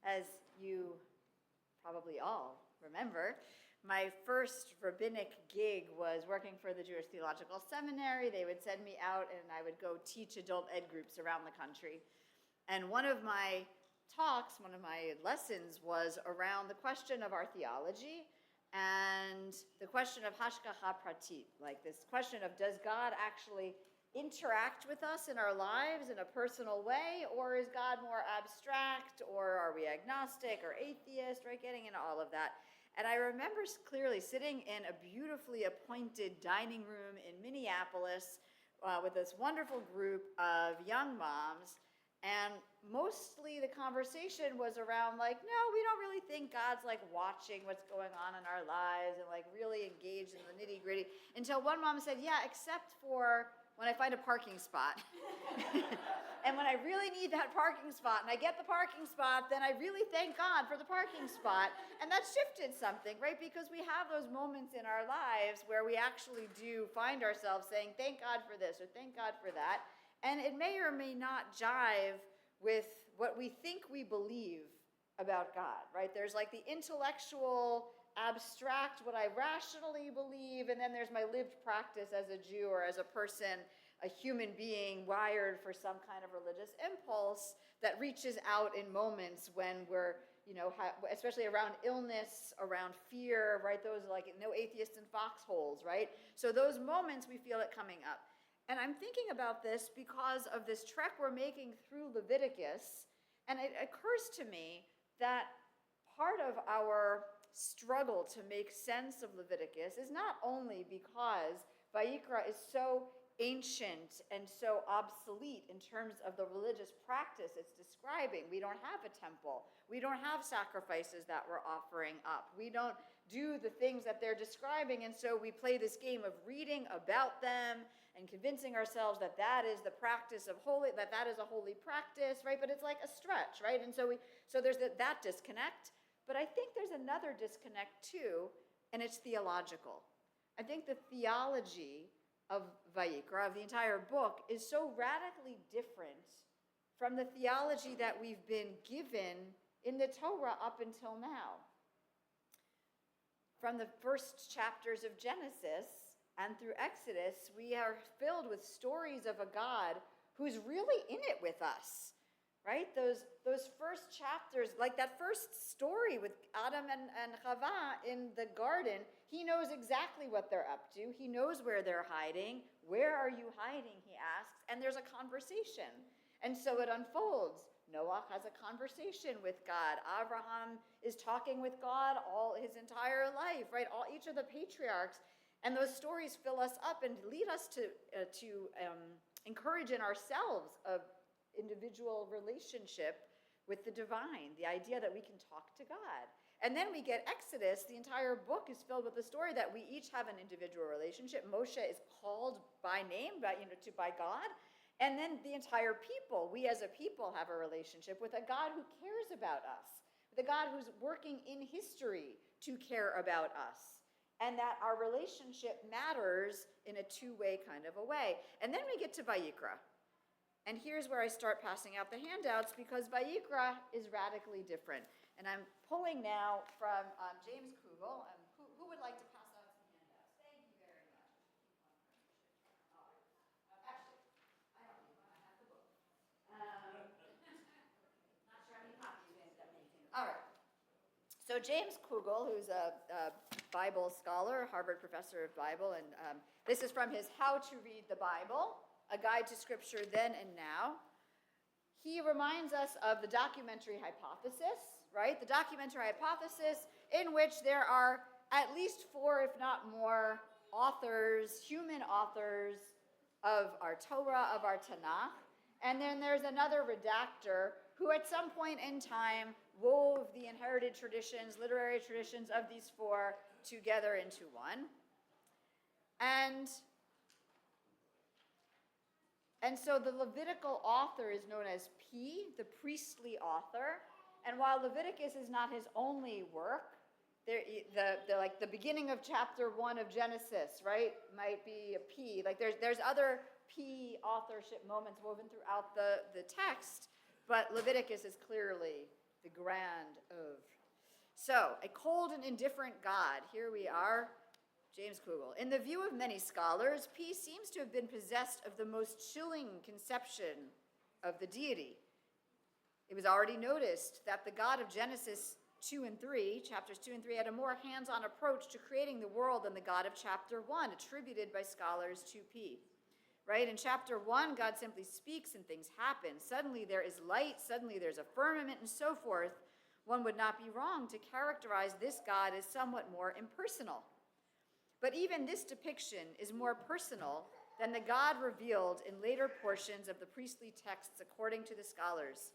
As you probably all remember, my first rabbinic gig was working for the Jewish Theological Seminary. They would send me out and I would go teach adult ed groups around the country. And one of my talks, one of my lessons was around the question of our theology and the question of hashgacha pratit, like this question of, does God actually interact with us in our lives in a personal way, or is God more abstract, or are we agnostic or atheist, right? Getting into all of that. And I remember clearly sitting in a beautifully appointed dining room in Minneapolis with this wonderful group of young moms. And mostly the conversation was around like, no, we don't really think God's like watching what's going on in our lives and like really engaged in the nitty gritty. Until one mom said, yeah, except for when I find a parking spot. And when I really need that parking spot and I get the parking spot, then I really thank God for the parking spot. And that shifted something, right? Because we have those moments in our lives where we actually do find ourselves saying, thank God for this or thank God for that. And it may or may not jive with what we think we believe about God, right? There's like the intellectual, abstract, what I rationally believe, and then there's my lived practice as a Jew or as a person, a human being wired for some kind of religious impulse that reaches out in moments when we're, especially around illness, around fear, right? Those like no atheists in foxholes, right? So those moments we feel it coming up. And I'm thinking about this because of this trek we're making through Leviticus, and it occurs to me that part of our struggle to make sense of Leviticus is not only because Vayikra is so ancient and so obsolete in terms of the religious practice it's describing. We don't have a temple. We don't have sacrifices that we're offering up. We don't do the things that they're describing, and so we play this game of reading about them and convincing ourselves that that is the practice of holy, that is a holy practice, right? But it's like a stretch, right? And so there's that disconnect. But I think there's another disconnect too, and it's theological. I think the theology of Vayikra, of the entire book, is so radically different from the theology that we've been given in the Torah up until now. From the first chapters of Genesis and through Exodus, we are filled with stories of a God who's really in it with us, right? Those first chapters, like that first story with Adam and Chava in the garden, he knows exactly what they're up to. He knows where they're hiding. Where are you hiding, he asks, and there's a conversation. And so it unfolds. Noah has a conversation with God. Abraham is talking with God all his entire life, right? Each of the patriarchs. And those stories fill us up and lead us to encourage in ourselves a individual relationship with the divine, the idea that we can talk to God. And then we get Exodus. The entire book is filled with the story that we each have an individual relationship. Moshe is called by name, by God. And then the entire people, we as a people have a relationship with a God who cares about us, with a God who's working in history to care about us. And that our relationship matters in a two-way kind of a way. And then we get to Vayikra. And here's where I start passing out the handouts, because Vayikra is radically different. And I'm pulling now from James Kugel. Who would like to pass out some handouts? Thank you very much. Actually, I don't need one. I have the book. Not sure how many copies you ended up making. All right. So James Kugel, who's a Bible scholar, Harvard professor of Bible, and this is from his How to Read the Bible, a guide to scripture then and now. He reminds us of the documentary hypothesis, right? The documentary hypothesis in which there are at least 4, if not more, authors, human authors of our Torah, of our Tanakh. And then there's another redactor who at some point in time wove the inherited traditions, literary traditions of these 4 together into one. And so the Levitical author is known as P, the priestly author. And while Leviticus is not his only work, the beginning of chapter 1 of Genesis, right, might be a P. Like there's other P authorship moments woven throughout the text, but Leviticus is clearly the grand œuvre. So, a cold and indifferent God. Here we are, James Kugel. In the view of many scholars, P seems to have been possessed of the most chilling conception of the deity. It was already noticed that the God of Genesis 2 and 3, chapters 2 and 3, had a more hands-on approach to creating the world than the God of chapter 1, attributed by scholars to P. Right? In chapter 1, God simply speaks and things happen. Suddenly there is light, suddenly there's a firmament, and so forth. One would not be wrong to characterize this God as somewhat more impersonal. But even this depiction is more personal than the God revealed in later portions of the priestly texts, according to the scholars.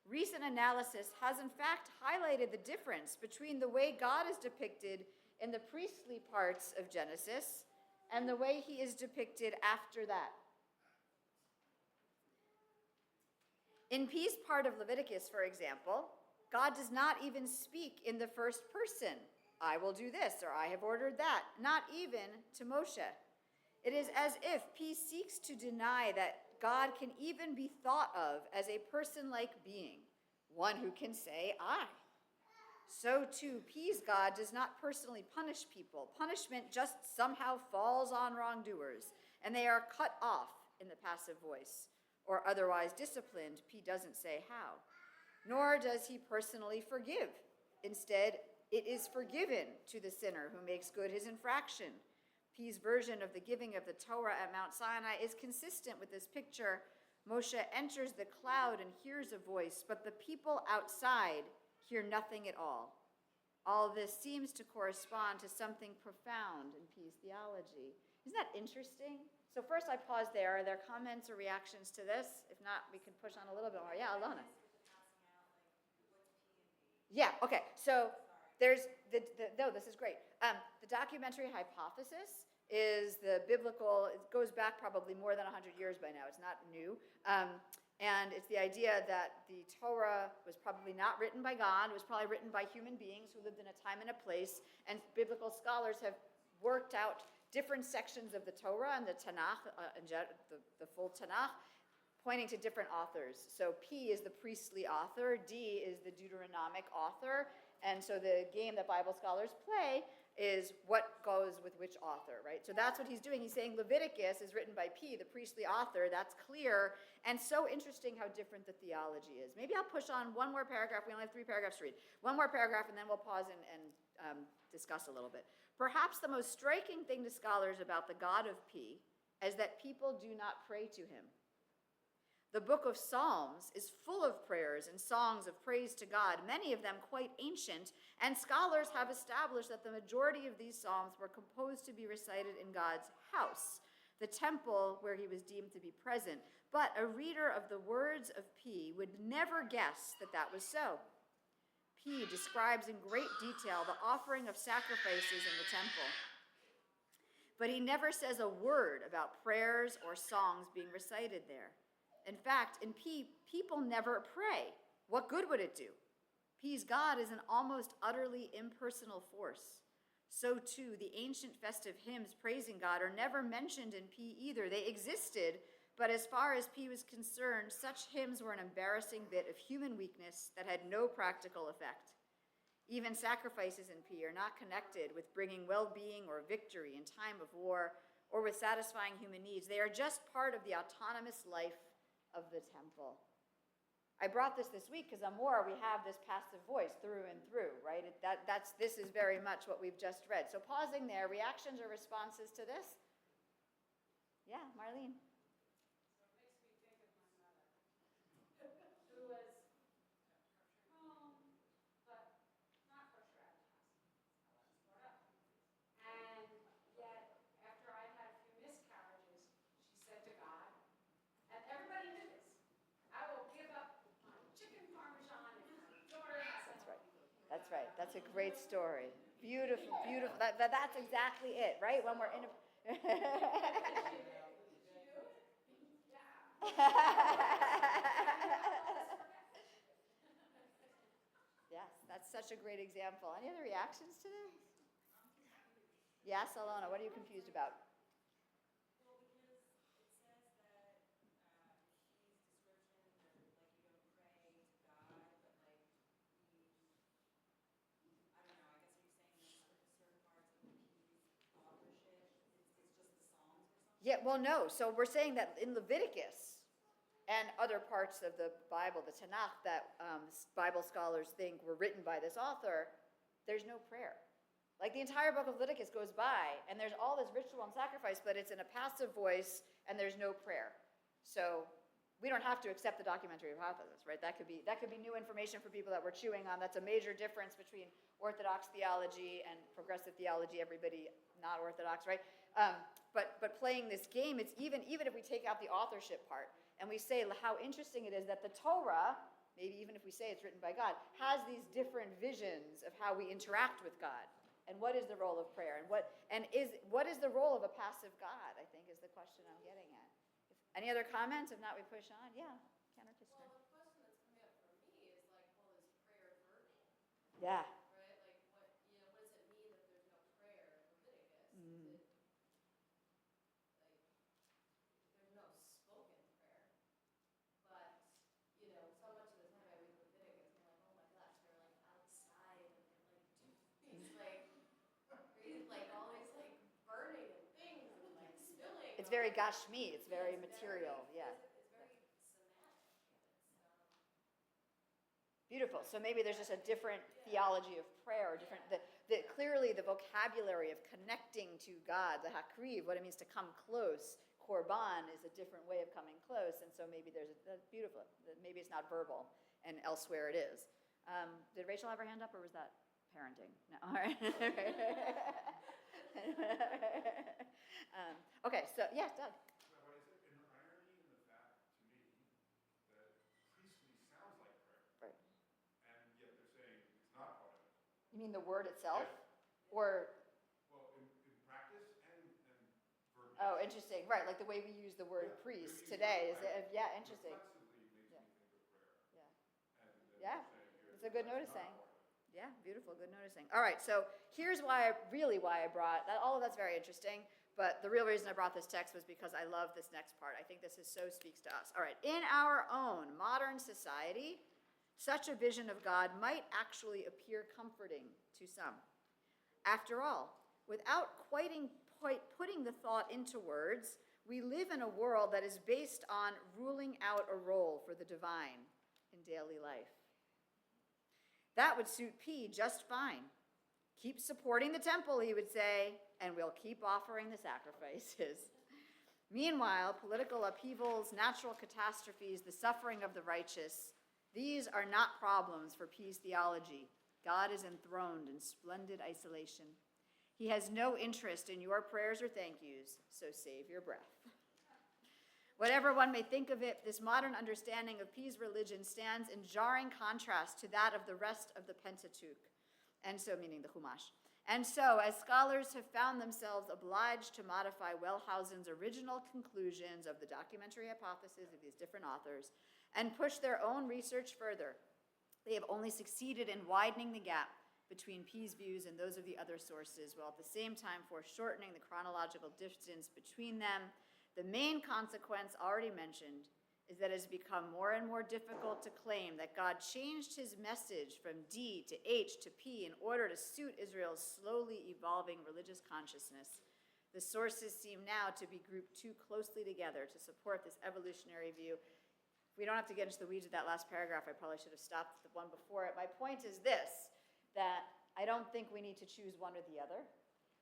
Recent analysis has in fact highlighted the difference between the way God is depicted in the priestly parts of Genesis and the way he is depicted after that. In P's part of Leviticus, for example, God does not even speak in the first person. I will do this, or I have ordered that, not even to Moshe. It is as if P seeks to deny that God can even be thought of as a person-like being, one who can say, I. So too, P's God does not personally punish people. Punishment just somehow falls on wrongdoers, and they are cut off in the passive voice, or otherwise disciplined. P doesn't say how. Nor does he personally forgive. Instead, it is forgiven to the sinner who makes good his infraction. P's version of the giving of the Torah at Mount Sinai is consistent with this picture. Moshe enters the cloud and hears a voice, but the people outside hear nothing at all. All this seems to correspond to something profound in P's theology. Isn't that interesting? So first I pause there. Are there comments or reactions to this? If not, we can push on a little bit more. Yeah, Alona. Yeah, okay. So there's no, this is great. The documentary Hypothesis is the biblical, it goes back probably more than 100 years by now. It's not new. And it's the idea that the Torah was probably not written by God. It was probably written by human beings who lived in a time and a place. And biblical scholars have worked out different sections of the Torah and the Tanakh, the full Tanakh, pointing to different authors. So P is the priestly author, D is the Deuteronomic author, and so the game that Bible scholars play is what goes with which author, right? So that's what he's doing. He's saying Leviticus is written by P, the priestly author. That's clear, and so interesting how different the theology is. Maybe I'll push on one more paragraph. We only have 3 paragraphs to read. One more paragraph, and then we'll pause and discuss a little bit. Perhaps the most striking thing to scholars about the God of P is that people do not pray to him. The book of Psalms is full of prayers and songs of praise to God, many of them quite ancient, and scholars have established that the majority of these psalms were composed to be recited in God's house, the temple where he was deemed to be present. But a reader of the words of P would never guess that that was so. P describes in great detail the offering of sacrifices in the temple, but he never says a word about prayers or songs being recited there. In fact, in P, people never pray. What good would it do? P's God is an almost utterly impersonal force. So too, the ancient festive hymns praising God are never mentioned in P either. They existed, but as far as P was concerned, such hymns were an embarrassing bit of human weakness that had no practical effect. Even sacrifices in P are not connected with bringing well-being or victory in time of war or with satisfying human needs. They are just part of the autonomous life of the temple. I brought this week because Amor, we have this passive voice through and through, right? This is very much what we've just read. So pausing there, reactions or responses to this? Yeah, Marlene. That's right. That's a great story. Beautiful, beautiful. That's exactly it, right? When we're in a... Yes, that's such a great example. Any other reactions to this? Yes, Alona, what are you confused about? Yeah, well, no. So we're saying that in Leviticus and other parts of the Bible, the Tanakh, that Bible scholars think were written by this author, there's no prayer. Like the entire book of Leviticus goes by, and there's all this ritual and sacrifice, but it's in a passive voice, and there's no prayer. So we don't have to accept the documentary hypothesis, right? That could be new information for people that we're chewing on. That's a major difference between Orthodox theology and progressive theology. Everybody not Orthodox, right? But playing this game, it's even if we take out the authorship part and we say how interesting it is that the Torah, maybe even if we say it's written by God, has these different visions of how we interact with God. And what is the role of prayer? And what is the role of a passive God, I think, is the question I'm getting at. Any other comments? If not, we push on. Yeah, Cantor Kistner. Well, the question that's coming up for me is like, well, is prayer verbal? Yeah. Right? Like, what does it mean that there's no prayer in Leviticus? Mm. There's no spoken prayer. But, so much of the time I read Leviticus, I'm like, oh my gosh, they're like outside and like doing these like all these like burning and things and like spilling. It's very gashmi. It's very material. Yeah. It's very somatic. Beautiful. So maybe there's just a different theology of prayer, different. Clearly, the vocabulary of connecting to God, the hakriv, what it means to come close. Korban is a different way of coming close, and so maybe that's beautiful. Maybe it's not verbal, and elsewhere it is. Did Rachel have her hand up, or was that parenting? No. All right. Okay. So yes, Doug. What is it? An irony in the fact, to me, that priestly sounds like prayer. Right. And yet they're saying it's not part of it. You mean the word itself, Yes. or? Well, in practice and verbiage. Oh, interesting. Right, like the way we use the word priest today. Interesting. Reflexively makes me think of prayer. Yeah. And Yeah. they're saying here It's a good that's noticing. not part of it. Yeah, beautiful, good noticing. All right, so here's why I brought that. All of that's very interesting, but the real reason I brought this text was because I love this next part. I think this speaks to us. All right, in our own modern society, such a vision of God might actually appear comforting to some. After all, without quite putting the thought into words, we live in a world that is based on ruling out a role for the divine in daily life. That would suit P just fine. Keep supporting the temple, he would say, and we'll keep offering the sacrifices. Meanwhile, political upheavals, natural catastrophes, the suffering of the righteous, these are not problems for P's theology. God is enthroned in splendid isolation. He has no interest in your prayers or thank yous, so save your breath. Whatever one may think of it, this modern understanding of P's religion stands in jarring contrast to that of the rest of the Pentateuch, and so meaning the Chumash. And so, as scholars have found themselves obliged to modify Wellhausen's original conclusions of the documentary hypothesis of these different authors and push their own research further, they have only succeeded in widening the gap between P's views and those of the other sources, while at the same time foreshortening the chronological distance between them. The main consequence already mentioned is that it has become more and more difficult to claim that God changed his message from D to H to P in order to suit Israel's slowly evolving religious consciousness. The sources seem now to be grouped too closely together to support this evolutionary view. We don't have to get into the weeds of that last paragraph. I probably should have stopped the one before it. My point is this, that I don't think we need to choose one or the other.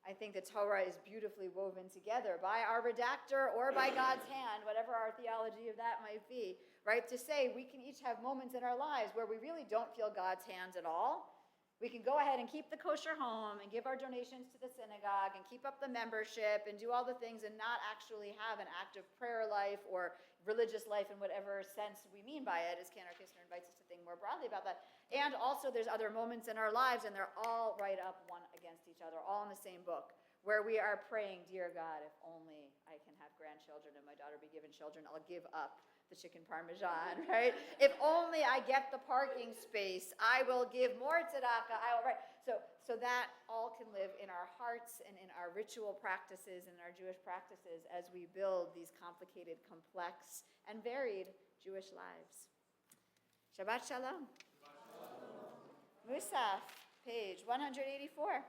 I think the Torah is beautifully woven together by our redactor or by God's hand, whatever our theology of that might be, right? To say we can each have moments in our lives where we really don't feel God's hands at all. We can go ahead and keep the kosher home and give our donations to the synagogue and keep up the membership and do all the things and not actually have an active prayer life or religious life in whatever sense we mean by it, as Cantor Kistner invites us to think more broadly about that. And also there's other moments in our lives, and they're all right up one against each other, all in the same book, where we are praying, dear God, if only I can have grandchildren and my daughter be given children, I'll give up the chicken parmesan, right? If only I get the parking space, I will give more tzedakah. Right? So that all can live in our hearts and in our ritual practices and our Jewish practices as we build these complicated, complex, and varied Jewish lives. Shabbat Shalom. Musaf, page 184.